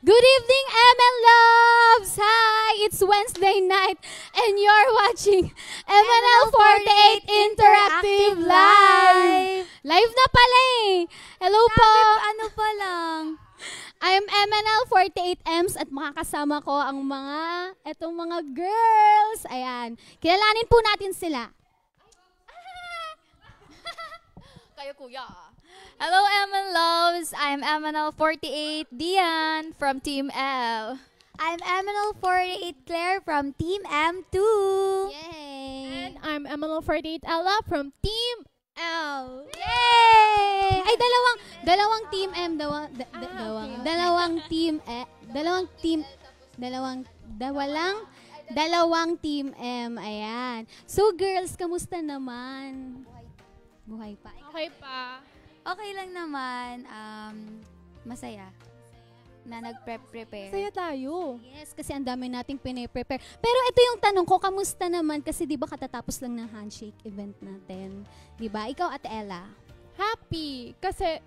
Good evening, ML Loves! Hi! It's Wednesday night and you're watching MNL48 Interactive Live! Live na pala eh! Hello po! Ano pa lang? I'm MNL48Ems at makakasama ko ang etong mga girls. Ayan. Kilalanin po natin sila. Kayo kuya. Hello MN Loves, I'm MNL48 Dian from Team L. I'm MNL48 Claire from Team M2. Yay! And I'm MNL48 Ella from Team L. Yay! Ay, dalawang Team M, dalawang Team M. Ayan. So, girls, kamusta naman? Buhay pa. Okay pa. Okay lang naman, masaya na nag-prepare. Saya tayo. Yes, kasi ang dami nating pine-prepare. Pero ito yung tanong ko, kamusta naman? Kasi di ba katatapos lang ng handshake event natin? Di ba? Ikaw, Ate Ella. Happy. Kasi,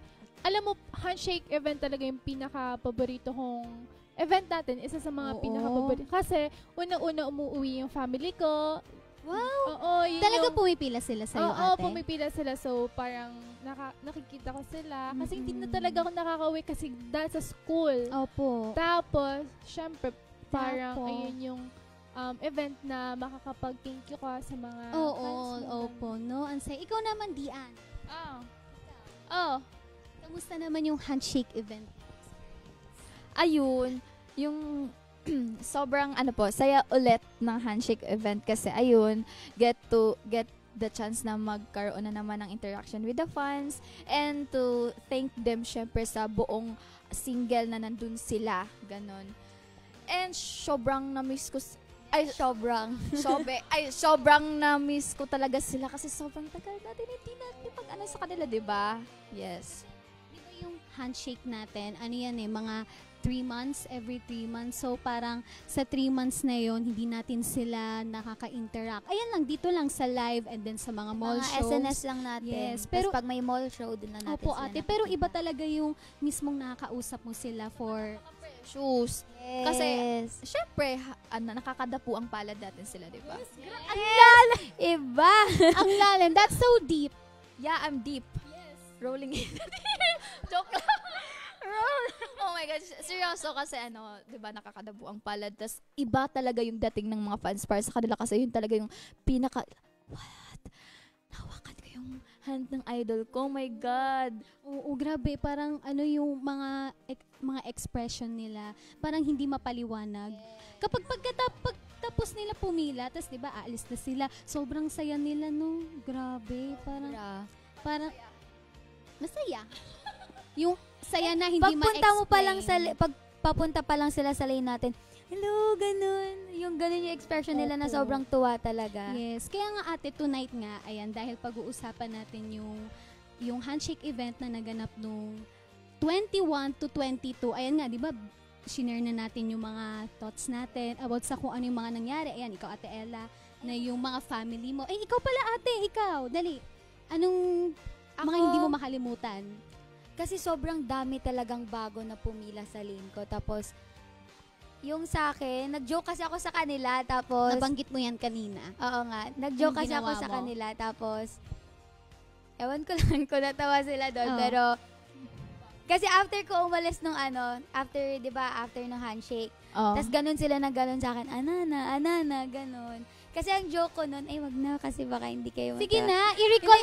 alam mo, handshake event talaga yung pinaka-paborito kong event natin. Isa sa mga Oo. pinaka-paborito. Kasi, una-una umuwi yung family ko. Wow! Oo, yun Talaga yung, pumipila sila sa'yo, oo, ate? pumipila sila. So, parang nakikita ko sila. Kasi hindi na Mm-mm. talaga ako nakaka-uwi kasi dahil sa school. Opo. Tapos, syempre, parang Tapos? ayun yung event na makakapag-thank you ka sa mga Oo, fans mo. opo. No, ansay. Ikaw naman, Dian. Oh, Kamusta naman yung handshake event? ayun, yung sobrang saya ulit ng handshake event kasi ayun, get the chance na magkaroon na naman ng interaction with the fans and to thank them syempre sa buong single na nandun sila, ganon. And sobrang na-miss ko sobrang na-miss ko talaga sila kasi sobrang tagal natin hindi natin pag-ano sa kanila, 'di ba? Yes. Di ba yung handshake natin, ano yan eh, mga 3 months, every 3 months. So, parang sa 3 months na yon hindi natin sila nakaka-interact. Ayan lang, dito lang sa live and then sa mga mall Mga shows. SNS lang natin. Yes, Pero pero- pag may mall show, dun na natin Opo, sila ate. Pero nakikita. iba talaga yung mismong nakakausap mo sila for... Shoes. Yes. Kasi, syempre, nakakadapu ang palad natin sila, di ba? Ang lalim! Iba! Ang lalim. That's so deep. Yeah, I'm deep. Yes. Rolling in. Joke lang. Oh my gosh, seryoso kasi di ba nakakadabu ang palad. Tas iba talaga yung dating ng mga fans para sa kanila kasi yun talaga yung what? Nahawakan ko yung hand ng idol ko. Oh my God. Oo, grabe. Parang ano yung mga expression nila. Parang hindi mapaliwanag. Kapag pagkatapos nila pumila, tas di ba aalis na sila, sobrang saya nila, no? Grabe. Parang masaya. Yung saya na hindi Pagpunta mo pa lang ma-explain. pagpapunta pa lang sila sa lane natin, hello, ganun. Yung ganun yung expression nila na Opo. sobrang tuwa talaga. Yes. Kaya nga ate, tonight nga, ayan, dahil pag-uusapan natin yung handshake event na naganap nung 21 to 22. Ayan nga, di ba, shinare na natin yung mga thoughts natin about sa kung ano yung mga nangyari. Ayan, ikaw, Ate Ella, na yung mga family mo. Eh, ikaw pala, ate, ikaw. Dali. Anong mga Ako? hindi mo makalimutan? Kasi sobrang dami talagang bago na pumila sa lane ko. Tapos, yung sa akin, nag-joke kasi ako sa kanila. Tapos, Nabanggit mo yan kanina. oo nga, nag-joke Anong kasi ako ginawa sa mo? kanila. Tapos, ewan ko lang kung natawa sila doon. Oo. Pero, kasi after ko umalis nung after, di ba, after ng handshake, Oh. tas ganun sila na ganun sa akin, anana, ganun. Kasi ang joke ko nun, wag na, kasi baka hindi kayo Sige na, i-recall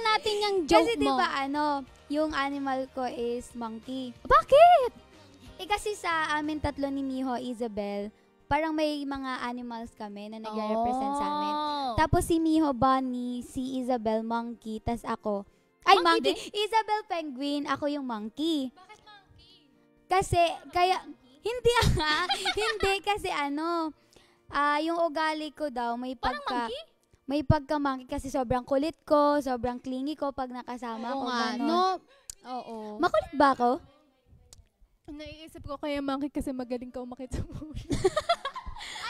natin yung joke Kasi di mo. ba yung animal ko is monkey. Bakit? Kasi sa amin tatlo ni Miho, Isabel, parang may mga animals kami na nagre-represent sa amin. Tapos si Miho, bunny, si Isabel, monkey, tas ako. Ay, Monkey monkey. Isabel, penguin, ako yung monkey. Bakit monkey? Kasi, hindi hindi kasi yung ugali ko daw, may pagka-monkey kasi sobrang kulit ko, sobrang clingy ko pag nakasama ko. Oo nga, ganon. no? Oo. Makulit ba ako? Naiisip ko kaya monkey kasi magaling ka umakit sa movie.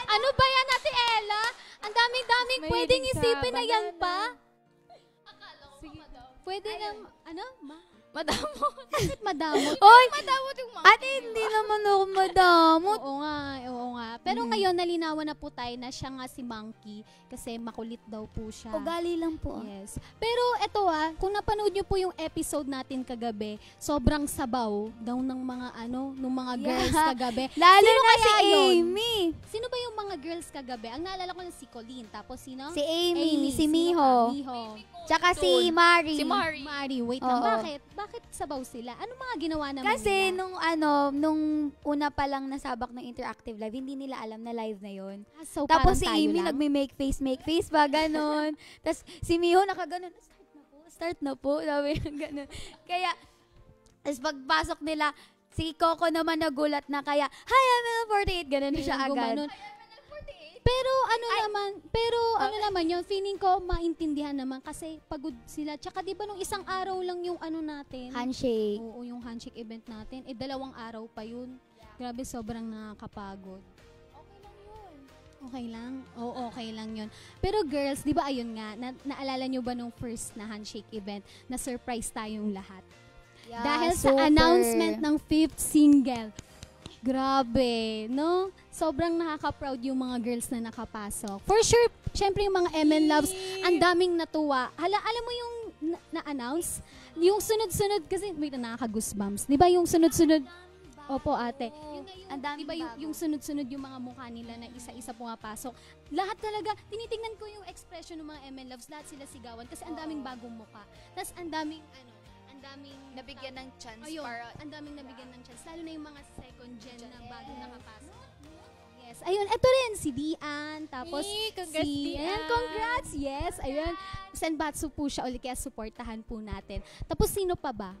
Ano ba yan, Ate Ella? Ang daming-daming Mahilig pwedeng sa isipin na yan banana. pa. Sige. Pwede na, ano? Madamo. Bakit madamot? Hoy! Madamot yung mga. Ate, hindi naman ako madamot. Oo nga, oo nga. Pero ngayon, nalinawan na po tayo na siya nga si Monkey kasi makulit daw po siya. Ugali lang po. Yes. Pero eto kung napanood niyo po yung episode natin kagabi, sobrang sabaw daw ng mga ng mga girls kagabi. Lalo Sino na kaya si yun? Amy. Sino ba yung mga girls kagabi? Ang naalala ko lang si Colleen, tapos sino? Si Amy, si Sino Miho. ka? Miho. Tsaka si Mari. Si Mari. Mari, wait lang. Oo. Bakit sabaw sila? Ano mga ginawa naman Kasi nila? nung una pa lang nasabak ng interactive live, hindi nila alam na live na yon. So, Tapos si parang tayo Amy lang? nagme-make face ba, ganon. Tapos si Miho nakaganon, start na po, sabi niya ganon. Kaya, tapos pagpasok nila, si Coco naman nagulat na kaya, hi, ML48, ganon na siya agad. Gumanon. Pero ano naman yun, feeling ko maintindihan naman kasi pagod sila. Tsaka di ba nung isang araw lang yung natin? Handshake. Oo, yung handshake event natin. 2 araw pa yun. Grabe, sobrang nakakapagod. Okay lang? Oo, okay lang yun. Pero girls, di ba ayun nga, naalala nyo ba nung first na handshake event na surprise tayong lahat? Yeah, Dahil sa super. announcement ng 5th single. Grabe, no? Sobrang nakaka-proud yung mga girls na nakapasok. For sure, syempre yung mga MN Loves, ang daming natuwa. Alam mo yung na-announce? Yung sunod-sunod, kasi may nakaka-goosebumps. Di ba yung sunod-sunod? Opo, ate. Yun na Ang daming di ba yung sunod-sunod yung mga mukha nila na isa-isa pumapasok. Lahat talaga, tinitingnan ko yung expression ng mga MN Loves, lahat sila sigawan kasi ang daming bagong mukha. Tapos ang daming Nabigyan ng chance ayun, para ang daming nabigyan ng chance. Lalo na yung mga second gen na bagong nakapasok. Yes. Ayun, eto rin, si Dian. Tapos Congrats, si... Dian. Ayan, congrats. Yes, ayun. Senbatsu po siya ulit, kaya supportahan po natin. Tapos sino pa ba?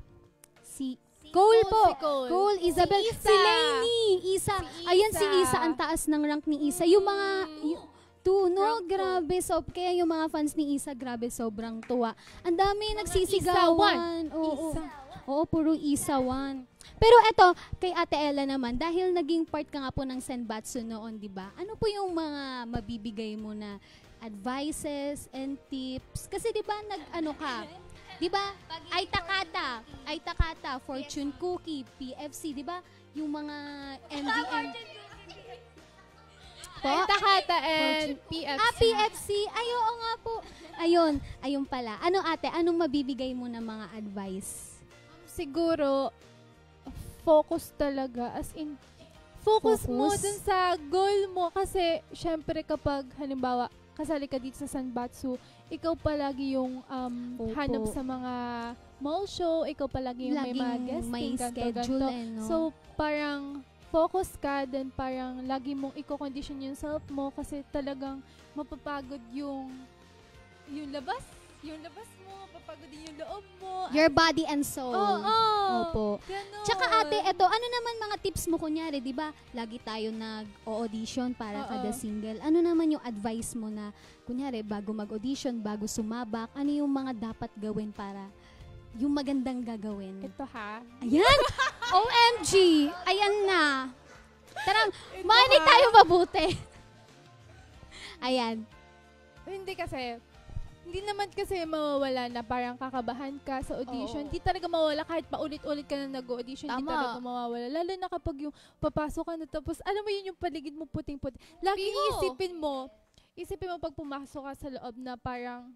Si Cole po. Si Cole. Cole, Isabel. Si Isa. Si Lainey. Isa. Si Ayan si Isa. Isa. Ang taas ng rank ni Isa. Yung mga... no, Rank grabe. So, kaya yung mga fans ni Isa, grabe, sobrang tuwa. Ang dami nagsisigawan. Oo. Oo, puro Isa 1. Pero eto, kay Ate Ella naman, dahil naging part ka nga po ng Senbatsu noon, di ba? Ano po yung mga mabibigay mo na advices and tips? Kasi di ba ka, di ba? Ay Takata, Fortune Cookie, PFC, di ba? Yung mga MDM. Takata and PFC. PFC. Ay, oo nga po. Ayun pala. Ano ate, anong mabibigay mo na mga advice? Siguro, focus talaga. As in, focus mo dun sa goal mo. Kasi, syempre kapag, halimbawa, kasali ka dito sa Senbatsu, ikaw palagi yung hanap sa mga mall show, ikaw palagi yung may mga guesting, may schedule, no? So, parang, focus ka, then parang lagi mong i-condition yung self mo kasi talagang mapapagod yung labas mo, mapapagod din yung loob mo. Your body and soul. Opo. Ganon. Tsaka ate, eto, ano naman mga tips mo kunyari, di ba? Lagi tayo nag-audition para kada single. Ano naman yung advice mo na, kunyari, bago mag-audition, bago sumabak, ano yung mga dapat gawin para yung magandang gagawin? Ito ha. Ayan! OMG! Ayan na! Tara, makinig tayo mabuti. Ayan. Hindi naman kasi mawawala na parang kakabahan ka sa audition. Hindi talaga mawawala kahit paulit-ulit ka na nag-audition. Hindi talaga mawawala. Lalo na kapag yung papasok ka na tapos, alam mo yun yung paligid mo puting-puting. Laging isipin mo pag pumasok ka sa loob na parang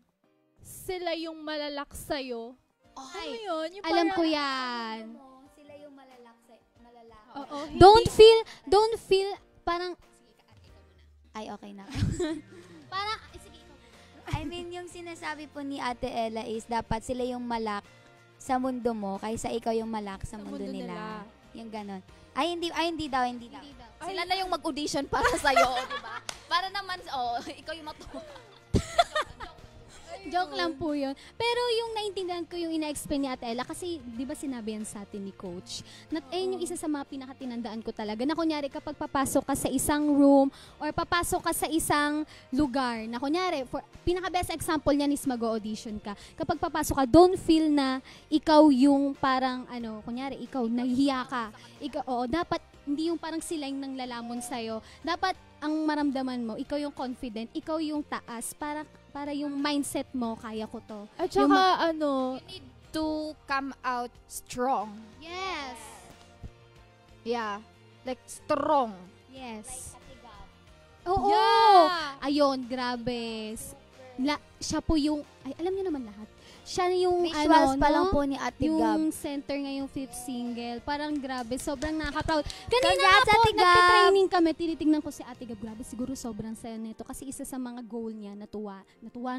sila yung malalak sa'yo. Alam mo yun? Yung Alam parang, ko yan. Sila yung malalak. Oo, Don't feel, parang, Ay, okay na. parang, sige, ikaw. I mean, yung sinasabi po ni Ate Ella is dapat sila yung malak sa mundo mo kaysa ikaw yung malak sa mundo nila. Yung ganon. Hindi daw. Sila na yung mag-audition para sa'yo, di ba? Para naman, ikaw yung matuwa. Joke lang po yun. Pero yung naintindihan ko yung ina-explain ni Ate Ella, kasi di ba sinabi yan sa atin ni Coach, ayun yung isa sa mga pinakatinandaan ko talaga, na kunyari kapag papasok ka sa isang room or papasok ka sa isang lugar, na kunyari, pinaka-best example niyan is mag-audition ka. Kapag papasok ka, don't feel na ikaw yung parang, kunyari, ikaw, nahihiya ka. Dapat, hindi yung parang sila yung nanglalamon sa'yo. Dapat, ang maramdaman mo, ikaw yung confident, ikaw yung taas, para yung mindset mo, kaya ko to. At saka, You need to to come out strong. Yes. Yeah. Like, strong. Yes. Oo. Yeah. Ayun, grabe. Siya po yung, ay, alam niyo naman lahat. Siya yung, Visuals pa no? lang po ni Ate Gab. Yung center ngayong 5th single. Parang grabe, sobrang nakaka-proud. Kanina Congrats, nga po, Ate Gab! nagka-training kami, tinitignan ko si Ate Gab. Grabe, siguro sobrang saya nito. Kasi isa sa mga goal niya, natuwa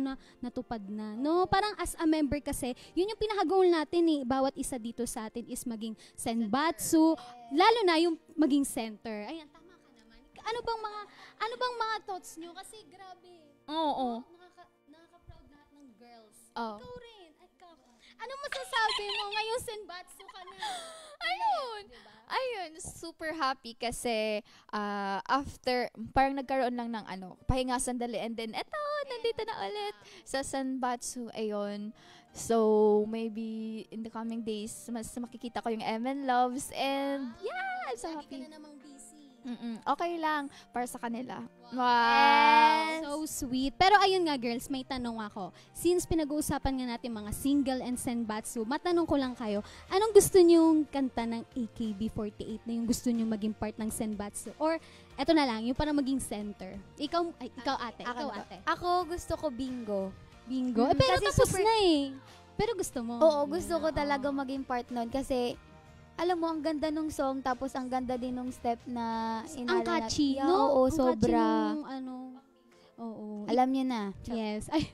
na, natupad na. No, parang as a member kasi, yun yung pinaka-goal natin eh. Bawat isa dito sa atin is maging senbatsu, lalo na yung maging center. Ayan, tama ka naman. Ano bang mga thoughts nyo? Kasi grabe. Oo. Nakaka-proud lahat ng girls. Oh. Ikaw rin. Ano masasabi mo ngayong senbatsu ka na? Ayun. Diba? Ayun, super happy kasi after, parang nagkaroon lang ng pahinga sandali and then eto, nandito na ulit sa Sanbatsu. Ayun. So, maybe in the coming days, mas makikita ko yung MN Loves and yeah, I'm so Lagi ka happy. na namang busy. Okay lang para sa kanila. Wow. Yes. So sweet. Pero ayun nga girls, may tanong ako. Since pinag-uusapan nga natin mga single and senbatsu, matanong ko lang kayo, anong gusto nyong kanta ng AKB48 na yung gusto nyong maging part ng senbatsu? Or eto na lang, yung para maging center. Ikaw ate. Ikaw ate. Ako gusto ko bingo. Bingo. Pero Kasi tapos super- na eh. Pero gusto mo. Oo, gusto ko Oo. talaga maging part nun kasi alam mo, ang ganda nung song tapos ang ganda din nung step na Ang catchy, Yeah, no? Oo, Ang catchy sobra. nung Oo. Alam niyo na. Yes. Ay,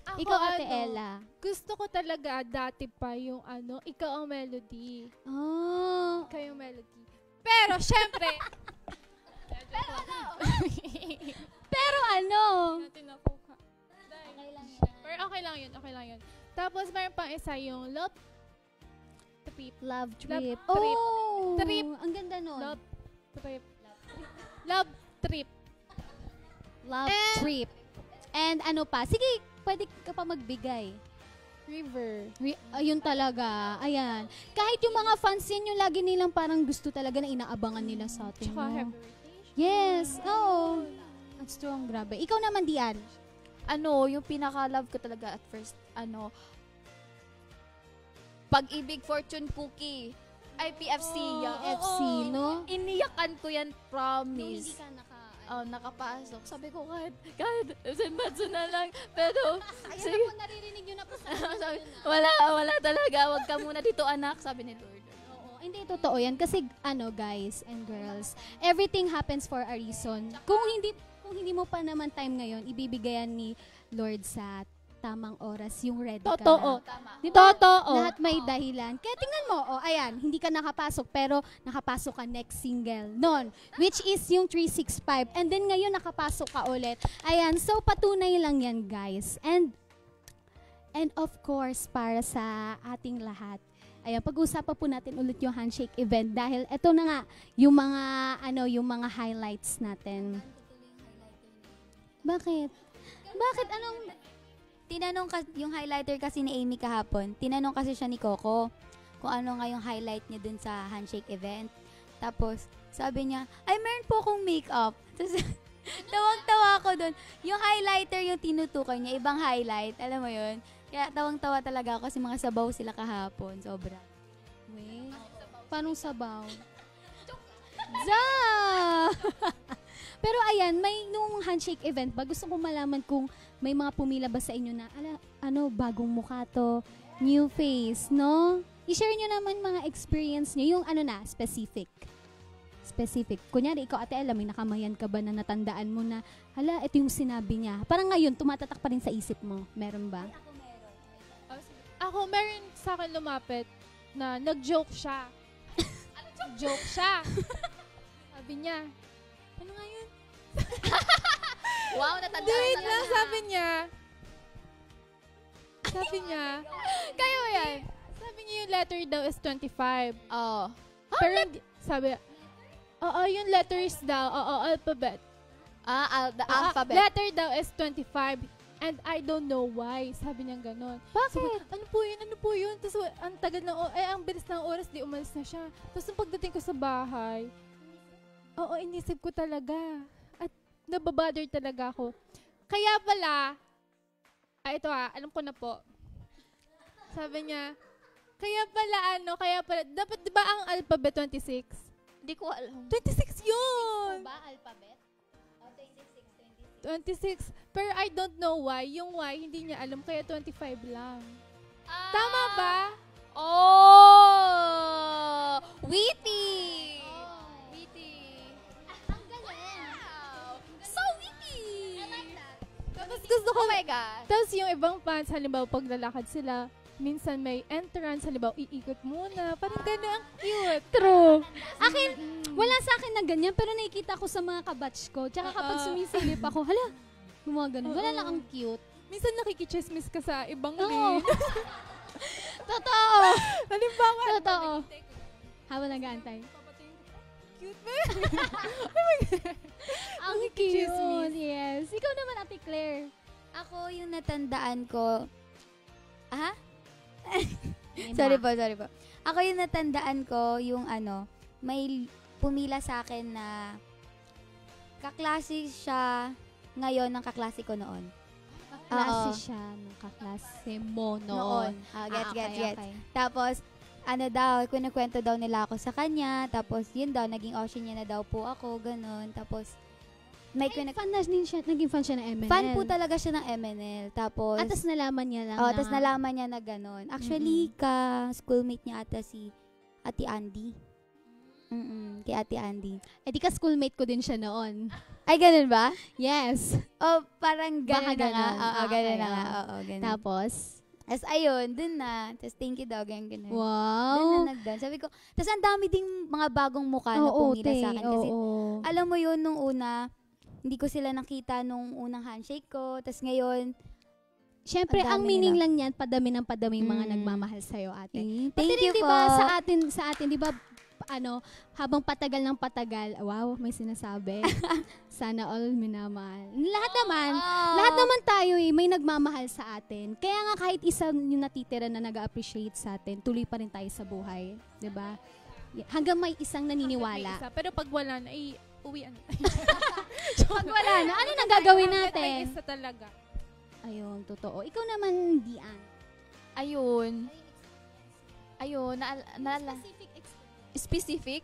Ako, ikaw ate Ella. Gusto ko talaga dati pa yung ikaw ang melody. Oh. Ikaw yung melody. Pero, syempre, Pero ano? natin nakuha. Pero okay lang yun. Tapos, mayroon pang isa yung Love Trip. Love Trip. trip. Oh. Trip. Ang ganda nun. Love Trip. Love Trip. Love trip. And ano pa? Sige, pwede ka pa magbigay. River. Ayun talaga. Ayan. Kahit yung mga fans yan, yung lagi nilang parang gusto talaga na inaabangan nila sa atin. Tsaka no? Heavy Rotation. Yes. Oo. Ang strong. Grabe. Ikaw naman, Dian. Yung pinaka-love ko talaga at first, Pag-ibig Fortune Cookie. IPFC. Oh, yeah. FC, no? Iniyakan ko yan, Nung promise. hindi ka Nakapasok. Sabi ko, kahit, senbatsu na lang. Pero, Ayan sige. na po, naririnig nyo na po sa Sabi, akin. wala talaga. Huwag ka muna dito, anak. Sabi ni Lord. Oo, hindi totoo yan kasi guys and girls, everything happens for a reason. Kung hindi mo pa naman time ngayon, ibibigayan ni Lord sa tamang oras yung ready ka. Totoo. Tama. Di ba? Totoo. Lahat may dahilan. Kaya tingnan mo, ayan, hindi ka nakapasok pero nakapasok ka next single nun, which is yung 365. And then ngayon nakapasok ka ulit. Ayan, so patunay lang yan, guys. And of course, para sa ating lahat, ayan, pag-usapan po natin ulit yung handshake event dahil eto na nga yung mga highlights natin. Bakit? Anong Yung highlighter kasi ni Amy kahapon, tinanong kasi siya ni Coco kung ano nga yung highlight niya dun sa handshake event. Tapos, sabi niya, ay, meron po akong makeup. Tapos, tawang-tawa ako dun. Yung highlighter yung tinutukoy niya, ibang highlight. Alam mo yun? Kaya tawang-tawa talaga ako kasi mga sabaw sila kahapon. Sobra. Wait. Paano sabaw? Za! Pero ayan, may nung handshake event ba, gusto kong malaman kung may mga pumila ba sa inyo na, bagong mukha to, new face, no? I-share nyo naman mga experience nyo, yung specific. Kunyari, ikaw Ate Ella, may nakamayan ka ba na natandaan mo na, ito yung sinabi niya. Parang ngayon, tumatatak pa rin sa isip mo. Meron ba? Ako, meron sa akin lumapit na nag-joke siya. Joke siya. Sabi niya, ano nga yun? Wow, natandaan Wait talaga. lang, sabi niya, kayo yan. Sabi niya yung letter daw is 25. Oh. Pero sabi, yung letters daw, alphabet. The alphabet. Letter daw is 25. And I don't know why. Sabi niya ganon. Bakit? Ano po yun? Tapos ang tagal ng ang bilis ng oras, di umalis na siya. Tapos nung pagdating ko sa bahay, inisip ko talaga. At nababother talaga ako. Kaya pala, ito alam ko na po. Sabi niya, Kaya pala, dapat di ba ang alphabet 26? Hindi ko alam. 26 yun! Ba, alphabet? 26. Pero I don't know why. Yung why, hindi niya alam, kaya 25 lang. Tama ba? Oh! Witty! Witty. Ang galing. Wow! So witty! Tapos gusto ko, Oh my God. tapos yung ibang fans, halimbawa pag lalakad sila, minsan may entrance, halimbawa iikot muna. Parang gano'n, ang cute. True. Akin, wala sa akin na ganyan, pero nakikita ko sa mga kabatch ko. Tsaka kapag Oo. sumisilip ako, hala, gumawa ganun. Wala Oo. lang ang cute. Minsan nakikichismis ka sa ibang Oo. lane. Totoo. Halimbawa, Totoo. Habang nag-aantay. cute ba? Ang cute. Yes. Ikaw naman, Ate Claire. Ako yung natandaan ko. Ah? May Sorry ma. po. Ako yung natandaan ko, yung may pumila sa akin na kaklase siya ngayon ng kaklase ko noon. Kaklase Oo. siya ng kaklase mo Noon. noon. Gets. Okay. Tapos, kunikwento daw nila ako sa kanya. Tapos, yun daw, naging ocean niya na daw po ako, ganun. Tapos, may Fan na din siya, naging fan siya ng MNL. fan po talaga siya ng MNL. Tapos, At tas nalaman niya lang tapos nalaman niya na ganun. Actually, ka-schoolmate niya ata si Ate Andy. Kay Ate Andy. Eh di ka schoolmate ko din siya noon. Ay, ganun ba? Yes. Oh, parang Baka ganun na nga. ganun. Oo, ganun Okay, na nga. oo. Oo, ganun. Tapos, Tapos, ayun, dun na. Tapos, thank you daw, ganun. Dun wow. na nagdaan. Sabi ko, tapos ang dami ding mga bagong mukha na pumila sa akin. Kasi, alam mo yun, nung una, hindi ko sila nakita nung unang handshake ko. Tapos ngayon, Siyempre, ang ang dami meaning nila. lang yan, padami ng padami yung mga Mm. nagmamahal sa'yo, ate. thank Pati you rin, di po. ba, sa atin, di ba, habang patagal ng patagal, wow, may sinasabi. Sana all minamahal. Lahat naman tayo may nagmamahal sa atin. Kaya nga kahit isa yung natitira na nag-appreciate sa atin, tuloy pa rin tayo sa buhay. Di ba? Hanggang may isang May naniniwala. isa. Pero pag wala na, uwian na. Pag wala na, ano nang gagawin May natin? isa talaga. Ayun, totoo. Ikaw naman, Dian. Ayun, specific?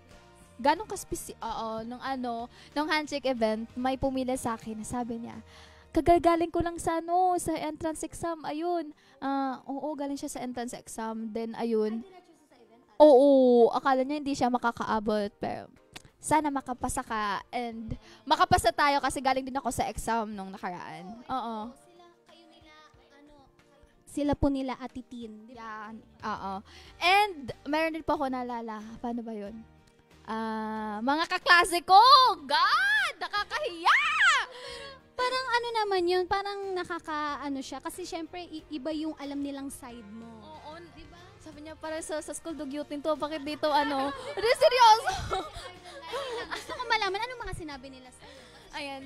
Ganon ka specific? Oo, nung handshake event, may pumila sa akin, sabi niya, kagagaling ko lang sa entrance exam, ayun. Oo, galing siya sa entrance exam, then ayun. Oo, akala niya hindi siya makakaabot, pero sana makapasa ka, and makapasa tayo kasi galing din ako sa exam nung nakaraan. Oo. Sila po nila atitin. Yan. Oo. And, meron din po ako naalala. Paano ba yun? Mga kaklase ko! God! Nakakahiya! Parang ano naman yun, parang nakakaano siya. Kasi syempre, iba yung alam nilang side mo. Oo. Diba? Sabi niya, para sa school dugyutin to. Bakit dito, Hindi, seryoso! Gusto ko malaman, anong mga sinabi nila sa'yo? Ayan.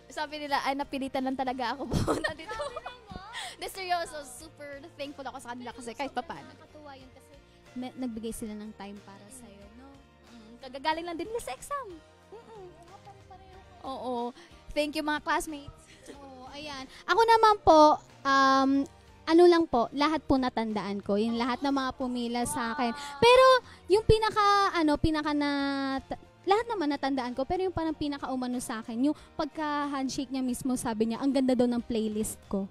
Sabi nila, ay, napilitan lang talaga ako po. Nandito. Hindi, seryoso. Super thankful ako sa kanila kasi kahit pa paano. Nakakatuwa yun kasi nagbigay sila ng time para sa'yo, no? Kagagaling lang din nila sa exam. Oo. Thank you, mga classmates. Oo, ayan. Ako naman po, ano lang po, lahat po natandaan ko. Yung lahat ng mga pumila sa akin. Pero, yung lahat naman natandaan ko, pero yung parang pinaka-umano sa akin, yung pagka-handshake niya mismo, sabi niya, ang ganda daw ng playlist ko.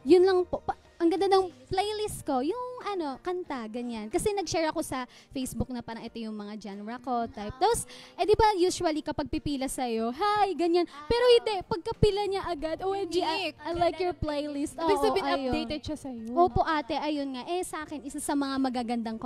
Yun lang po. Ang ganda ng playlist ko. Yung kanta, ganyan. Kasi nag-share ako sa Facebook na parang ito yung mga genre ko, type. Tapos, di ba usually kapag pipila sa'yo, hi, ganyan. Pero hindi, pagkapila niya agad, OMG, I like your playlist. Ibig Oo, sabihin, ayun. updated siya sa'yo. Opo, ate, ayun nga. Sa akin, isa sa mga magagandang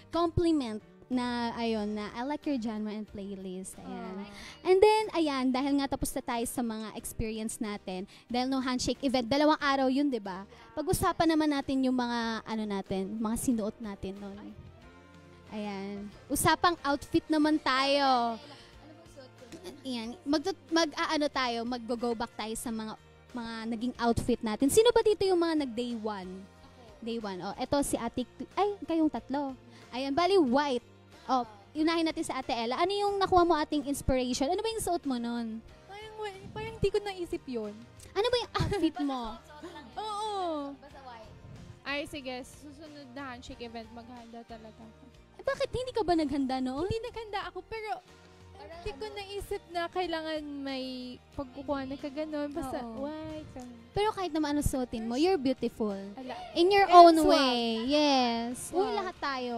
compliment na ayun na I like your genre and playlist. Ayan. And then ayan, dahil nga tapos na tayo sa mga experience natin, dahil no handshake event, 2 araw yun, 'di ba? Pag-usapan naman natin yung mga mga sinuot natin noon. Ayan. Usapang outfit naman tayo. Ayan, mag-go back tayo sa mga naging outfit natin. Sino ba dito yung mga nag-day 1? Day 1. Oh, eto si Ate kayong tatlo. Ayan, bali white. Oh, unahin natin sa Ate Ella. Ano yung nakuha mo ating inspiration? Ano ba yung suot mo nun? Parang hindi ko naisip yun. Ano ba yung outfit mo? Oo. Ay, sige. Susunod na handshake event, maghanda talaga ako. Bakit hindi ka ba naghanda noon? Hindi naghanda ako, pero hindi ko naisip na kailangan may pagkukuha na kaganon. Basta, Oo. white. Pero kahit naman ano suotin mo, you're beautiful. Ala. In your And own swag. way. Yes. Uy, Swag. lahat tayo.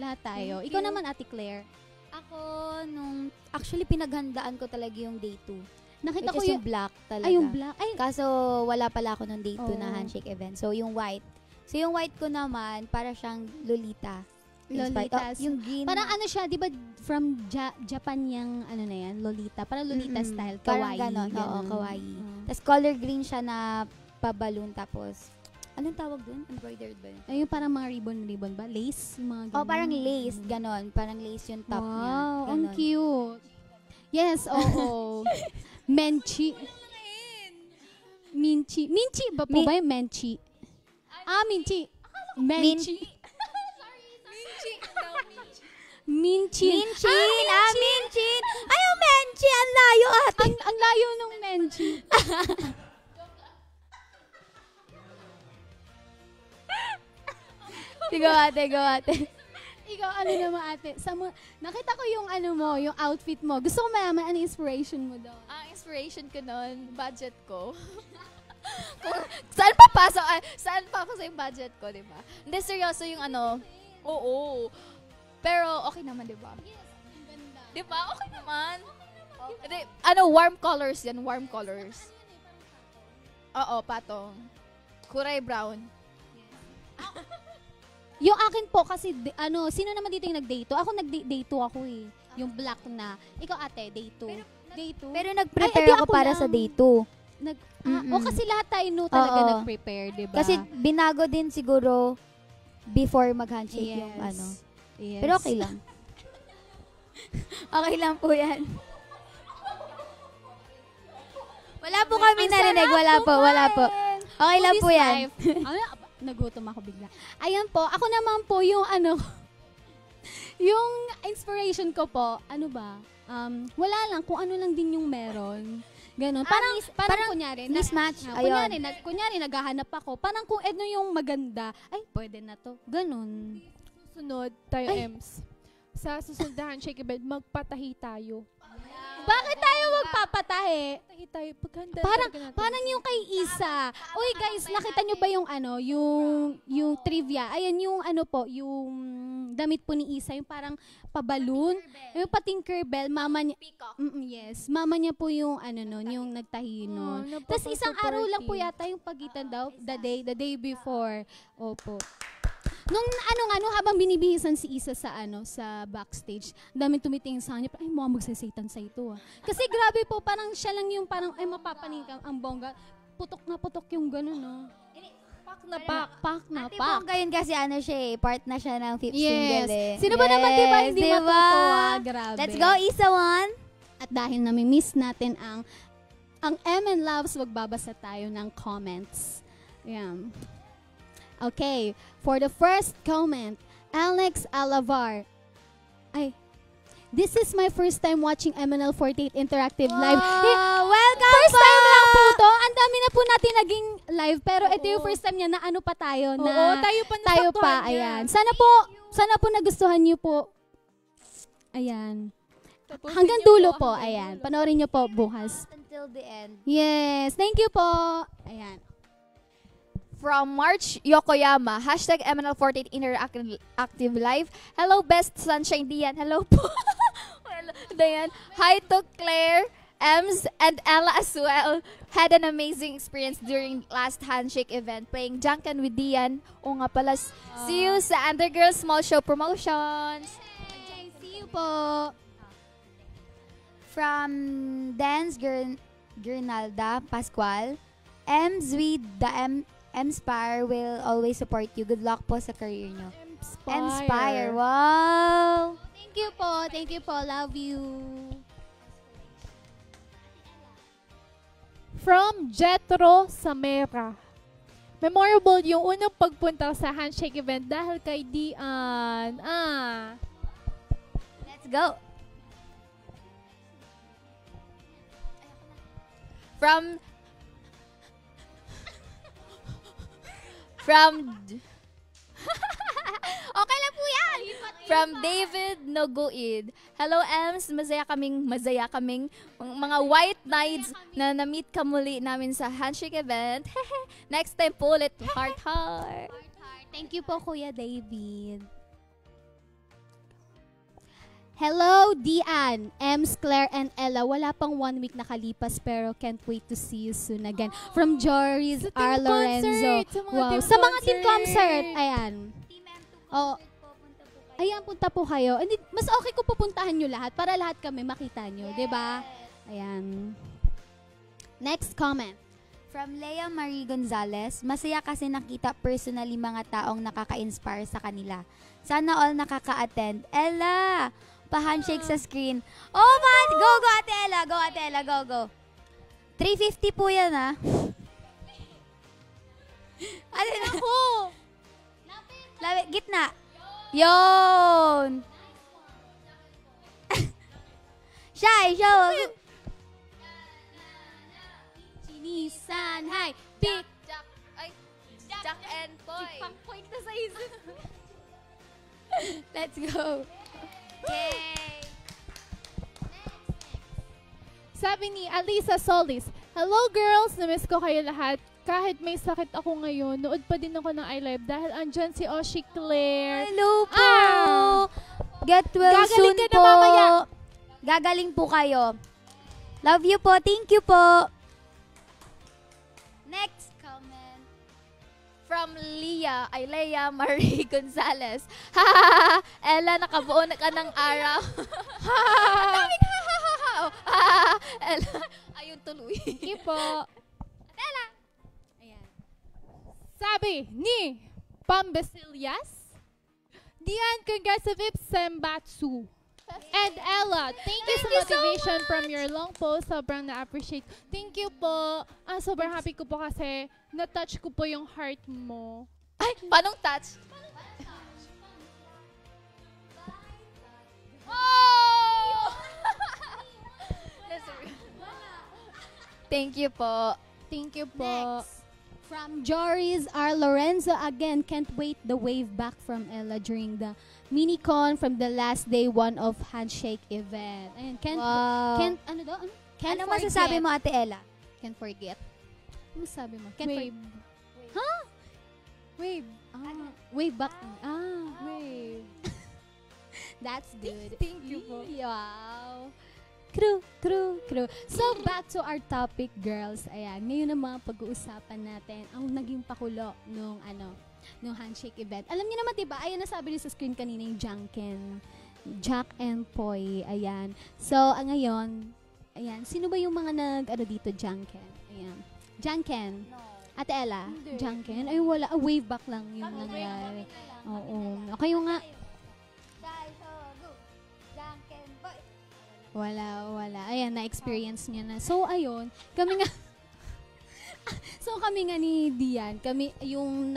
Lahat tayo. Thank Ikaw you. naman, Ate Claire. Ako, actually, pinaghandaan ko talaga yung day 2. Nakita Which ko is yung, yung black talaga. ay, yung black. Ay, Kaso, wala pala ako nung day 2 na Oo. handshake event. So, yung white. So, yung white ko naman, para siyang Lolita. Inspired- Lolitas. yung green. parang ano siya, di ba, from Japan yung, ano na yan, Lolita. Parang Lolita Mm-mm. style. Parang Kawaii. ganon. Oo, kawaii. Oo. Tapos, color green siya na pa-balloon. Tapos, anong tawag dun? Embroidered ba yun? Ay, yung parang mga ribbon ba? Lace? Yung mga Oh, parang ganon. lace. Ganon. Parang lace yung top niya. Wow, ang Ganon. cute. Yes, oo. Menchi. Minchi. Minchi ba po ba yung Menchi? Minchi. Menchi. Minchi. Minchin! Minchin! Ay, yung Minchin! Ang layo, ate! Ang layo nung Menchi. Go, ate, go, ate. Ikaw, ano naman ate? Nakita ko yung ano mo, yung outfit mo. Gusto ko mayaman, ano inspiration mo daw? Ang inspiration ko noon, budget ko. Kung saan papasok yung budget ko, di ba? Hindi, seryoso yung ano. Oo. Pero okay naman, di ba? Di ba? Okay naman. Hindi, warm colors yan, warm colors. Oo, patong. Kulay brown. Yung akin po kasi, sino naman dito yung nag-day 2? Ako nag-day 2 ako eh. Yung black na. Ikaw ate, day 2. Day 2? Pero Ay, nag-prepare di ako ako para lang. sa day 2. O kasi lahat tayo talaga Oo. nag-prepare, di ba? Kasi binago din siguro before mag-handshake yes. yung ano. Yes. Pero okay lang. Okay lang po yan. Wala po kami narinig. Wala po. Okay lang po yan. Nagutom ako bigla. Ayan po, ako naman po yung yung inspiration ko po, wala lang, kung ano lang din yung meron. Ganon. Parang kunyari, Mismatch. kunyari, naghahanap ako. Parang kung ano yung maganda, ay, pwede na to. Ganon. Susunod tayo, Ay. Ems. Sa susunod na handshake event, magpatahi tayo. Bakit tayo magpapatahe? Patahi tayo. Paghanda Parang, talaga natin. parang yung kay Isa. Uy guys, nakita nyo ba yung yung trivia? Ayan yung yung damit po ni Isa, yung parang pabaloon. Yung pating Tinkerbell, mama niya. Yes, mama niya po yung yung nagtahi nun. Tapos isang araw lang po yata yung pagitan daw, the day before. Opo. Nung habang binibihisan si Isa sa sa backstage, dami tumitingin sa kanya, ay mukhang magsasatan sa ito ah. Kasi grabe po, parang siya lang yung parang ay mapapaning ang bongga. Putok na putok yung gano'n, no? Pak na pak. Pak na Ate pak. Bongga yun kasi siya part na siya ng fifth Yes. single eh. Sino ba naman diba hindi diba? matutuwa? Grabe. Let's go, Isa one. At dahil nami-miss natin ang MN Loves, magbabasa tayo ng comments. Ayan. Okay, for the first comment, Alex Alavar. This is my first time watching MNL48 Interactive Live. Welcome First po! time lang po to. Ang dami na po natin naging live, pero ito yung Oo. first time niya na pa tayo. Oo, Na tayo pa tayo nasaktuhan pa, niya. ayan. Sana po nagustuhan niyo po. Ayan. Tapusin Hanggang niyo dulo po, hanggang ayan. dulo. Panoorin niyo po bukas. Until the end. Yes, thank you po. Ayan. From March Yokoyama, hashtag MNL48 Interactive Live. Hello, best Sunshine Dian. Hello po. Hello, Dian. Hi to Claire, Ems, and Ella as well. Had an amazing experience during last handshake event playing Junkan with Dian. O nga pala, see you sa Undergirl Small Show Promotions. Hey, see you po. From Dance Gernalda Pascual, Ems with the Emspire will always support you. Good luck po sa career nyo. Emspire. Wow! Thank you po. Thank you po. Love you. From Jetro Samera. Memorable yung unang pagpunta sa handshake event dahil kay Dian. Let's go! From From Okay lang po yan. From David Noguid. Hello, Ems. Masaya kaming mga white knights na na-meet ka muli namin sa handshake event. Next time po ulit. Heart, heart. Thank you po, Kuya David. Hello, Dian, Ems, Claire, and Ella. Wala pang 1 week nakalipas pero can't wait to see you soon again. From Joris Sa R. team Lorenzo. concert, Wow. team Sa mga team concert. concert. Ayan. Oh. Ayan, punta po kayo. Hindi, mas okay kung pupuntahan nyo lahat para lahat kami makita nyo. Yes. Diba? Ayan. Next comment. From Leia Marie Gonzalez, masaya kasi nakita personally mga taong nakaka-inspire sa kanila. Sana all nakaka-attend. Ella, pa-handshake sa screen. Oh man, go Ate Ella, go Ate Ella, go. 350 po yan ah. Ano na? Ako! Gitna. Yon. Shy, show. Chinisan, hi. Pick. Jack and Poy. Pang-point na sa isip. Let's go. Yay. Sabi ni Alisa Solis, hello girls, namiss ko kayo lahat. Kahit may sakit ako ngayon, nood pa din ako ng iLive dahil andyan si Oshi Claire. Hello po. Get well Gagaling soon ka na po. mamaya. Gagaling po kayo. Love you po. Thank you po. Next comment. From Leia Marie Gonzalez. Ella, nakabuo na ka ng araw. Daming Ella, ayun tuloy. Sige po. Ayan. Sabi ni Pambesilyas, Dian, congrats sa Vips Sembatsu. And Ella, thank you sa motivation from your long post. Sobrang na-appreciate. Thank you po. Sobrang happy ko po kasi na-touch ko po yung heart mo. Ay, paanong touch? Oh! Thank you po. Thank you po. Next. From Joris R. Lorenzo, again, can't wait the wave back from Ella during the mini-con from the last day one of handshake event. Ayan, ano daw? Can't Ano forget. masasabi mo, Ate Ella? Can't forget. Ano masasabi mo? Can't Wave. Huh? Wave. Wave back. Wave. That's good. Thank you po. Wow. True. So, back to our topic, girls. Ayan, ngayon naman pag-uusapan natin ang naging pakulo nung handshake event. Alam niyo naman, diba? Ayan, nasabi niyo sa screen kanina yung Jack and Poy. Ayan. So, ngayon, ayan, sino ba yung mga dito, Janken? Ayan. Janken. Ate Ella, Hindi. Janken. Ay, wala. Wave back lang yung nangyari. Oo. Okay yung nga. Wala. Ayan, na-experience niya na. So, ayun, kami nga ni Dian, kami, yung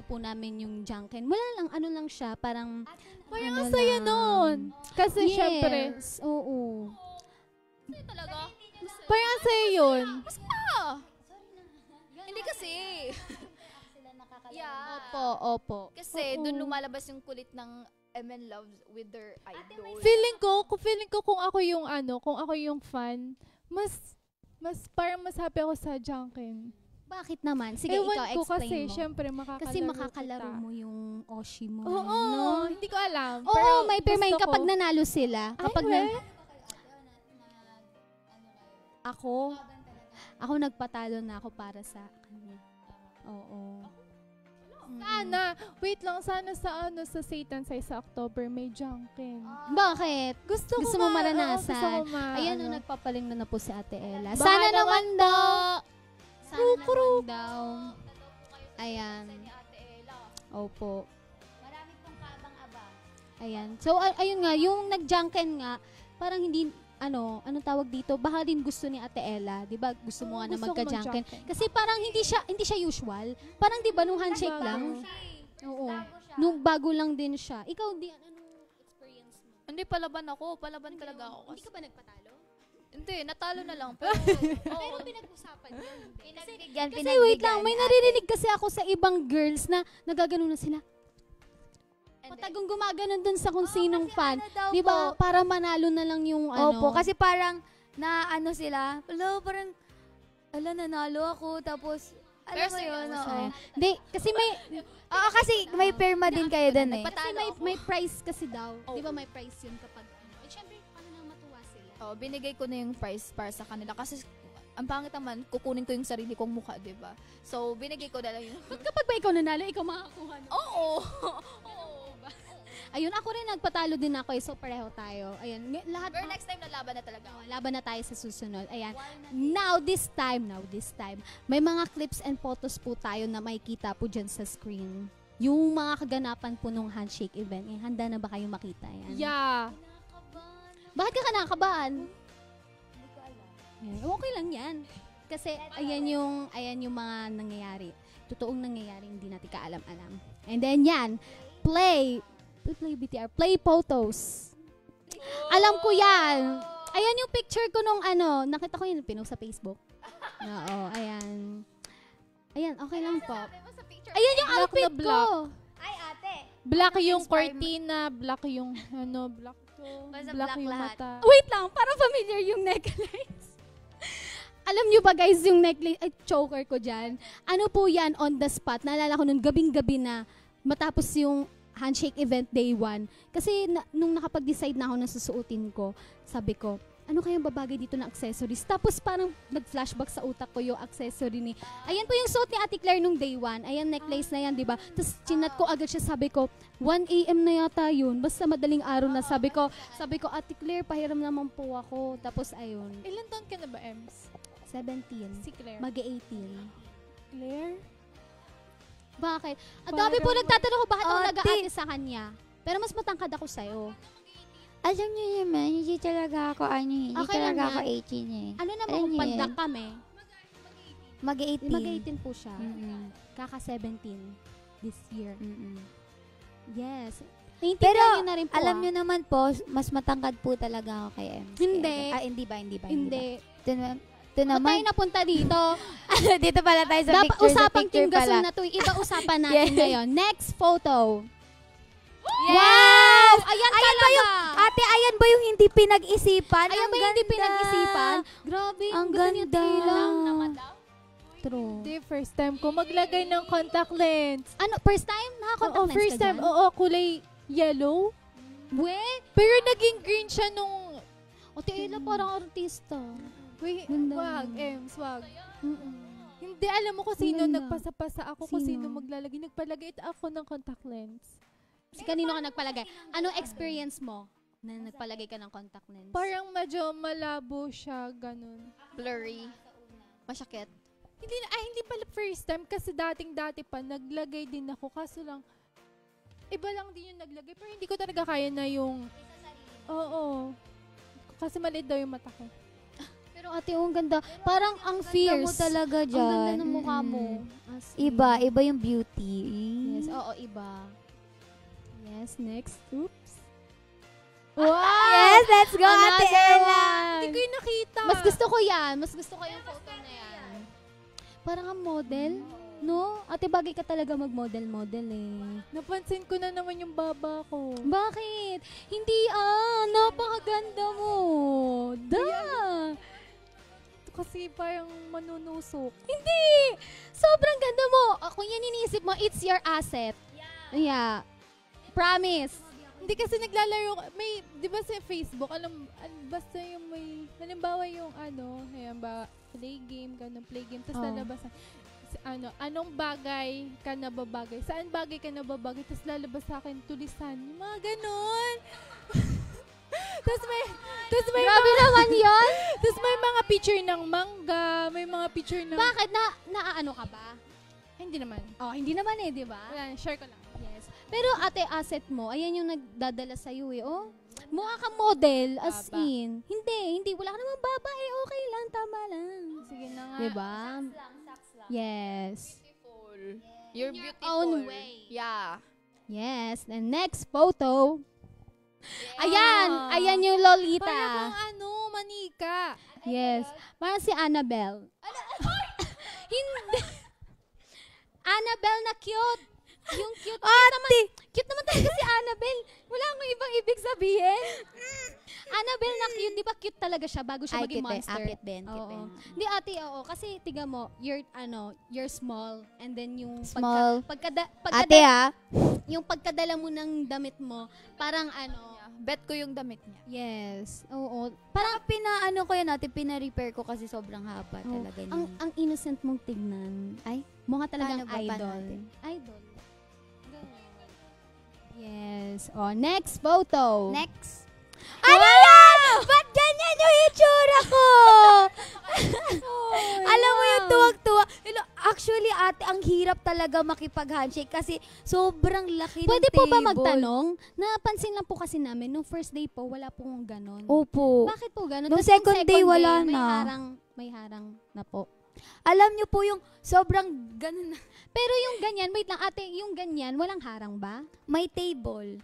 po namin yung Janken. Wala lang, siya, parang Ang saya nun. Kasi syempre, oo. Talaga? parang ang saya yun. Hindi kasi. Yeah. Opo. Kasi Oo. doon lumalabas yung kulit ng MN Loves with their idol. Feeling ko kung ako yung fan, mas parang mas happy ako sa Junkin. Bakit naman? Sige, Ewan ikaw, ko explain kasi, mo. syempre, makakalaro Kasi makakalaro kita. mo yung Oshi mo. Oo, no? hindi ko alam. Oo, pero may permain gusto kapag ko. nanalo sila. Kapag Ay, Ako nagpatalo na ako para sa kanya. Oo. Sana, wait lang, sana sa Satan Size sa October may Junkin. Bakit? Gusto Gusto ko mo maranasan? gusto ko Ayan, nagpapaling na po si Ate Ella. Baka Sana naman naman daw. Sana Kru-kru. naman daw. Ayan. Opo. Marami pong kabang-abang. Ayan. So, ayun nga, yung nag-junken nga, parang hindi, anong tawag dito, baka din gusto ni Ate Ella, di ba? Gusto mo nga na Gusto ko magka-junken. mag-junken. Kasi parang hindi siya usual. Parang di ba, nung handshake Bago. lang. Oo. Nung bago lang din siya. Ikaw, anong experience mo? Hindi, palaban ako. Palaban talaga ako. Hindi ka ba nagpatalo? Hindi, natalo na lang. Pero, Pero oo. pinag-usapan yun. Pinagbigyan, Kasi wait lang, may naririnig kasi ako sa ibang girls na nagaganon na sila. Patagong gumaganon dun sa kung sinong fan. Di ba? Para manalo na lang yung ano. Opo, kasi parang na ano sila, parang, nanalo ako, tapos, alam Pero mo yun, seryoso, oo. Hindi, kasi may Kasi may perma din kayo dun eh. kasi may prize kasi daw. Di ba may prize yun kapag ano. At syempre, paano nang matuwa sila? Oh, binigay ko na yung prize para sa kanila kasi ang pangit naman, kukunin ko yung sarili kong mukha, 'di ba? So, binigay ko na lang yung Ba't kapag ba ikaw nanalo, ikaw makakakuha nun? Oo. Ayun, ako rin nagpatalo din ako so pareho tayo. Ayun, lahat Pero next time na laban na talaga. laban na tayo sa susunod. Ayan. Now this time, may mga clips and photos po tayo na makikita po dyan sa screen. Yung mga kaganapan po nung handshake event. Eh, handa na ba kayo makita yan? Yeah. Bakit ka nakakabahan? Ayan, okay lang yan. Kasi ayan yung mga nangyayari. Totoong nangyayari, hindi natin kaalam-alam. And then yan, play BTR, play photos. Alam ko yan. Ayan yung picture ko nung nakita ko yun, pinost sa Facebook. Oo, ayan. Ayan, okay lang po. Ayan yung Black outfit na black. ko. Ay, ate. Black yung Inspire mo. cortina, black yung black to. Basta Black black yung lahat. mata. Wait lang, parang familiar yung necklace. Alam nyo ba guys, yung necklace, choker ko dyan. Ano po yan on the spot? Naalala ko nung gabing-gabi na matapos yung handshake event day 1. Kasi nung nakapag-decide na ako na susuotin ko, sabi ko, ano kayang babagay dito na accessories? Tapos parang nag-flashback sa utak ko yung accessory ni... Ayan po yung suot ni Ate Claire nung day 1. Ayan, necklace na yan, di ba? Tapos chinat ko agad siya, sabi ko, 1 a.m. na yata yun. Basta madaling araw na. Sabi ko, Ate Claire, pahiram naman po ako. Tapos ayun, Ilan taon ka na ba, Ems? 17. Si Claire. Mag-18. Claire? Bakit? Ang Parang- dami po nagtatanong ko bakit ako Ate. nag-aate sa kanya. Pero mas matangkad ako sa'yo. Alam niyo naman, hindi talaga ako hindi Okay talaga lang ako yan. 18 eh. Ano naman Alam kung niyo pandak yan. kami? Mag-18. Mag-18 po siya. Mm-mm. Kaka-17 this year. Mm-mm. Yes. Pero, Naiintindihan niyo na rin po. alam niyo naman po, mas matangkad po talaga ako kay MC. Hindi. Hindi ba? Hindi. Ito Ba't tayo naman. napunta dito? Dito pala tayo sa Dapat picture. Sa usapang picture Kim Gasol pala. na to. Iba usapan natin Yes. ngayon. Next photo. Yes! Wow! Ayan Ayan ba talaga. yung, ate, ayan ba yung hindi pinag-isipan? Ayan Ang ba yung hindi ganda. pinag-isipan? Grabe, Ang gusto niya ganda. lang. True. Hindi, first time ko maglagay ng contact lens. Ano, first time? Naka-contact Oo, lens first ka time. dyan? Oo, kulay yellow. We? Pero naging green siya nung... O, Ella, parang artista. Wait, Ganda. wag, Ems, wag. Mm-mm. Hindi, alam mo kung sino Ganda. nagpasa-pasa ako, kung Sino? sino maglalagay. Nagpalagay ako ng contact lens. Si kanino ka nagpalagay? Anong experience mo na nagpalagay ka ng contact lens? Parang medyo malabo siya, ganun. Blurry. Masyakit. Hindi pala first time kasi dating-dati pa, naglagay din ako. Kaso lang, iba lang din yung naglagay. Pero hindi ko talaga kaya na yung... Oo. Kasi maliit daw yung mata ko. Pero ate, ang ganda. Parang ang Ganda fierce. mo talaga Ang dyan. ganda ng mukha mo. Mm-mm. As in. Iba yung beauty. Yes, oo, iba. Yes, next. Oops. Wow! Yes, let's go, Ate Another Ella. Hindi ko yung nakita. Mas gusto ko yan. Mas gusto ko yung photo na yan. Parang ang model. No? Ate, bagay ka talaga mag-model-model eh. Napansin ko na naman yung baba ko. Bakit? Hindi napakaganda mo. Kasi parang manunusok. Hindi! Sobrang ganda mo. Kung yan iniisip mo, it's your asset. Yeah. Promise. Hindi kasi naglalaro, may, di ba sa Facebook, basta yung may, halimbawa yung ayan ba, play game, tapos Oh. lalabas, anong bagay ka nababagay, saan bagay ka nababagay, tapos lalabas sa akin, tulisan, yung mga ganon. Tapos may Grabe naman yon. Tapos may mga picture ng mangga, may mga picture ng... Bakit? Naaano ka ba? Hindi naman. Oh, hindi naman eh, di ba? Wala, share ko lang. Yes. Pero ate, asset mo, ayan yung nagdadala sa'yo eh. Oh, mukha kang model, as Baba. in. Hindi. Wala ka naman baba eh. Okay lang, tama lang. Sige na nga. Diba? Yes. Beautiful. You're beautiful. own way. Yeah. Yes. The next photo. Ayan yung Lolita. Parang manika. Yes. Parang si Annabelle. Hindi. Annabelle na cute. Yung cute. Cute naman talaga si Annabelle. Wala akong ibang ibig sabihin. Annabelle na cute. Di ba cute talaga siya bago siya maging monster? Cute din. Oo. Hindi ate, oo. Kasi tiga mo, you're small. And then yung Small. Ate yung pagkadala mo ng damit mo, parang Bet ko yung damit niya. yes. Oo. Parang pina-repair ko kasi sobrang haba talaga niya. Ang innocent mong tignan. Ay, Mukha talagang paano ba? Paano idol. natin? Idol. Yes. Oh, next photo. Next. Ano yan? Ba't ganyan yung itsura ko? Alam mo yung tuwag-tuwa. Actually, ate, ang hirap talaga makipag-handshake kasi sobrang laki ng Pwede table. po ba magtanong? Napansin lang po kasi namin, nung first day po, wala pong ganon. Opo. Bakit po ganon? Nung Tas second day, wala may na. May harang na po. Alam niyo po yung sobrang ganun na. Pero yung ganyan, wait lang ate, yung ganyan, walang harang ba? May table.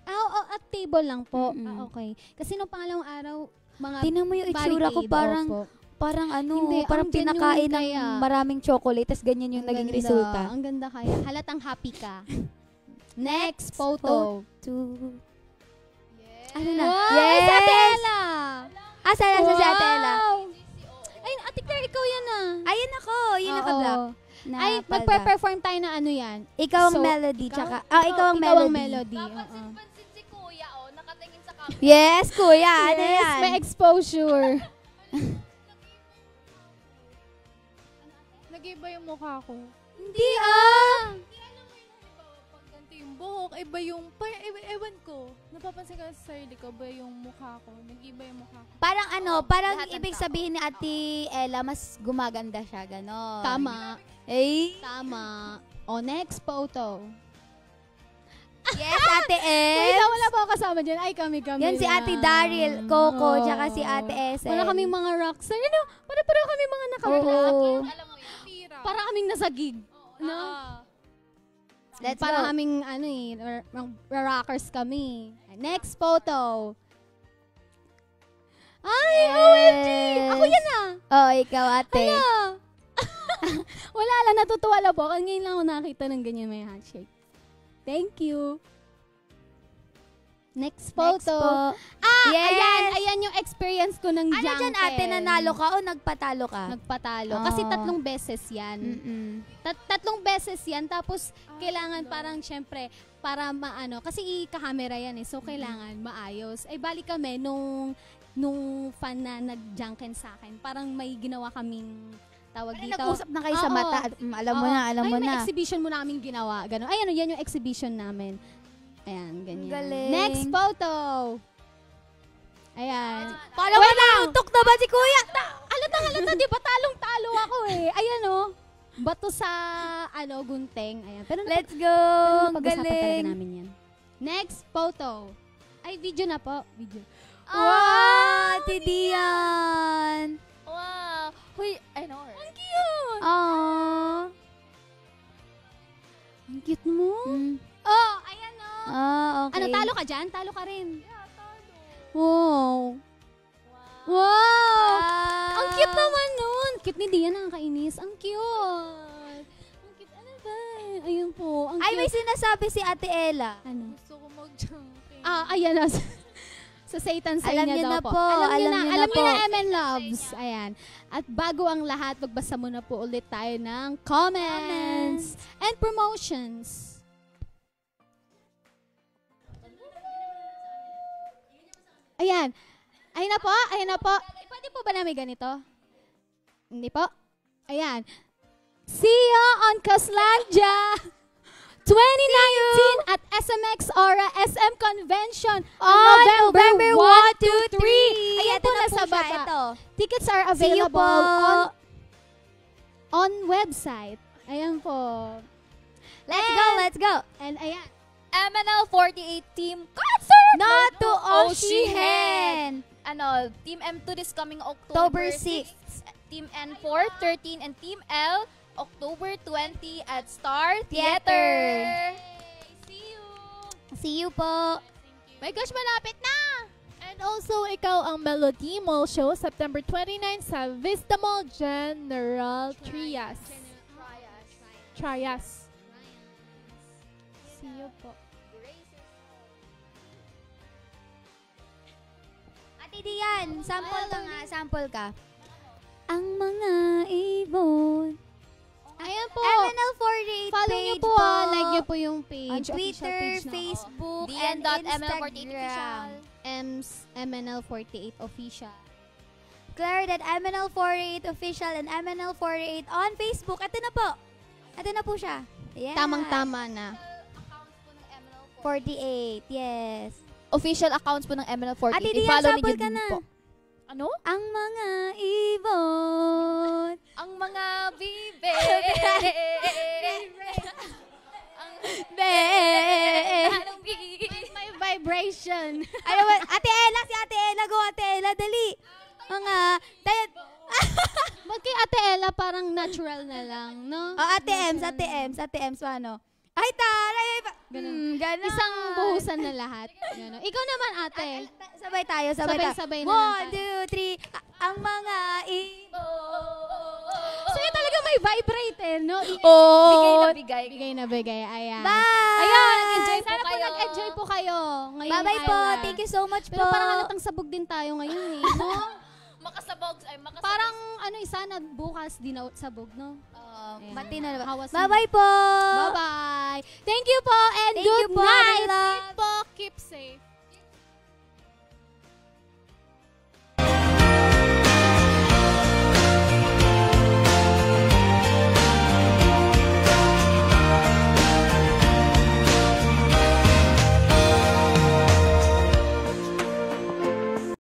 At table lang po. Mm-mm. Okay. Kasi nung pangalawang araw, mga Tingnan mo yung itsura ko, barricade, opo. parang Hindi, parang ang genuine pinakain ng kaya. maraming chocolate, tas ganyan yung Ang naging ganda. resulta. Ang ganda kaya. Halatang happy ka. Next photo. Ano na? Wow, Yes! si Ate Ella! Asa na si Ate Ella? Ay, Ate Claire, ikaw yan ah. Ayun ako, yun Oo. naka-black. Ay, magpe-perform tayo na ano yan. Ikaw ang So, melody, ikaw? tsaka, ikaw ang Ikaw ang melody. melody. Napansin si Kuya, nakatingin sa camera. Yes, kuya, ano Yes, yan? may exposure. Nag-iba yung mukha ko. Hindi Pag ganito yung buhok, iba yung, ewan ko. Napapansin ko sa sarili ko, iba yung mukha ko. Nag-iba yung mukha ko. Parang lahat ng ibig tao. sabihin ni Ate Ella, mas gumaganda siya, gano'n. Tama. Eh, Tama. O, next photo. yes, Ate Wait El. lang, wala pa ako kasama dyan. Ay, kami Yan si lang. Ate Daryl, Coco, Oo. tsaka si Ate Esen. Wala kaming mga rockstar. Para kami mga naka-vlog. Oo. Alam mo yun, pira. Para kaming nasa gig. No? Let's Para go. kaming, rockers kami. Next photo. Ay, Yes. OMG! Ako yan ah! Oh, ikaw, Ate. Ano? Wala lang, natutuwa lang po. Ngayon lang ako nakita ng ganyan may handshake. Thank you. Next photo. Next po. Yes. Ayan yung experience ko ng Ano dyan, Ate? Nanalo ka o nagpatalo ka? Nagpatalo. Oo. Kasi 3 beses yan. Mm-mm. 3 beses yan. Tapos, kailangan parang, syempre, para maano. Kasi i-camera yan eh. So, kailangan maayos. Ay, balik kami nung fan na nag-junken sa akin. Parang may ginawa kaming tawag dito. Nag-usap na kayo sa Oo. mata. Alam mo Oo. na, alam mo May na. exhibition mo na kaming ginawa. Ganun. Ay, yan yung exhibition namin. Ayan, ganyan. Galing. Next photo. Ayan. Kala mo nautok na ba si Kuya? Halata, di ba talong-talo ako eh. Ayan oh. Bato sa, gunteng. Ayan. Pero Let's go. Ang pag-usapan talaga Galing. namin yan. Next photo. Ay, video na po. Video. Wow, Ate Dian. Wow. Huy, I know her. Ang cute! Aww. Ang cute mo. Mm. Oh, ayan oh. Okay. Ano, talo ka dyan? Talo ka rin. Wow. Wow! Ang cute naman nun. Cute ni Dian, nakakainis. Ang cute. Ang cute, ano ba? Ayun po, ang Ay, may cute. sinasabi si Ate Ella. Ano? Gusto ko mag-junking. Ayan na. Sa Satan sa Alam inyo niyo daw na po. po, alam niyo na Alam niyo po. na, MN Loves. Ayan. At bago ang lahat, magbasa muna po ulit tayo ng comments and promotions. Ayan. Ayun na po, ayun na po. Pwede po ba namin ganito? Hindi po. Ayan. See you on Caslandia 2019 at SMX Aura SM Convention on November 1 to 3. Ayan po, nasa baba. Ito. Tickets are See you po. available on website. Ayan po. Let's go. And ayan. MNL48 team concert! Not to Oshihen! Team M2 this coming October October 6. 6. Team N4, 13, and Team L, October 20 at Star Theater. Theater. See you! See you po. My gosh, malapit na! And also, ikaw ang Melody Mall Show, September 29 sa Vista Mall General Trias. Trias. See you po. Ate Dian, sample ka nga, sample ka. Ang mga ibon. Ayan po. MNL48 Follow nyo page po, po. like nyo po yung page. On official Twitter, page na, Facebook, and Dian.ml48 Instagram. MNL48 official. Claire.mnl48 official and MNL48 on Facebook. Ito na po. Ito na po siya. Yes. Tamang-tama na. 48, yes. Official accounts po ng MNL48. Ate Dian, I-follow sample ninyo ka din na. po. Ano? Ang mga ibon. Ang mga bibe. Anong bibe? May vibration. Ano ba? Ate Ella, si Ate Ella. Go, Ate Ella. Dali. Mga, tayo. Ba't kay Ate Ella parang natural na lang, no? Oh, Ate Ems, Ate Ems, Ate Ems, paano? Ay, taray. Ganun. Ganon. Isang buhusan na lahat. Ganun. Ikaw naman, ate. Sabay tayo, sabay tayo. Sabay-sabay na lang 1, tayo. 2, 3. Ang mga ibon. Sa'yo talaga may vibrate eh, no? Bigay na bigay. Bigay na bigay. Ayan. Bye! Ayan, nag-enjoy po Sana po kayo. nag-enjoy po kayo ngayong Bye-bye po. araw. Thank you so much Pero po. parang halatang sabog din tayo ngayon eh, no? Makasabog. Parang ano, sana bukas di na sabog, no? Ayan. Mati na ba? Hawas Bye-bye po. Bye-bye. Thank you po and Thank good you po, night. Adela. Po, keep safe.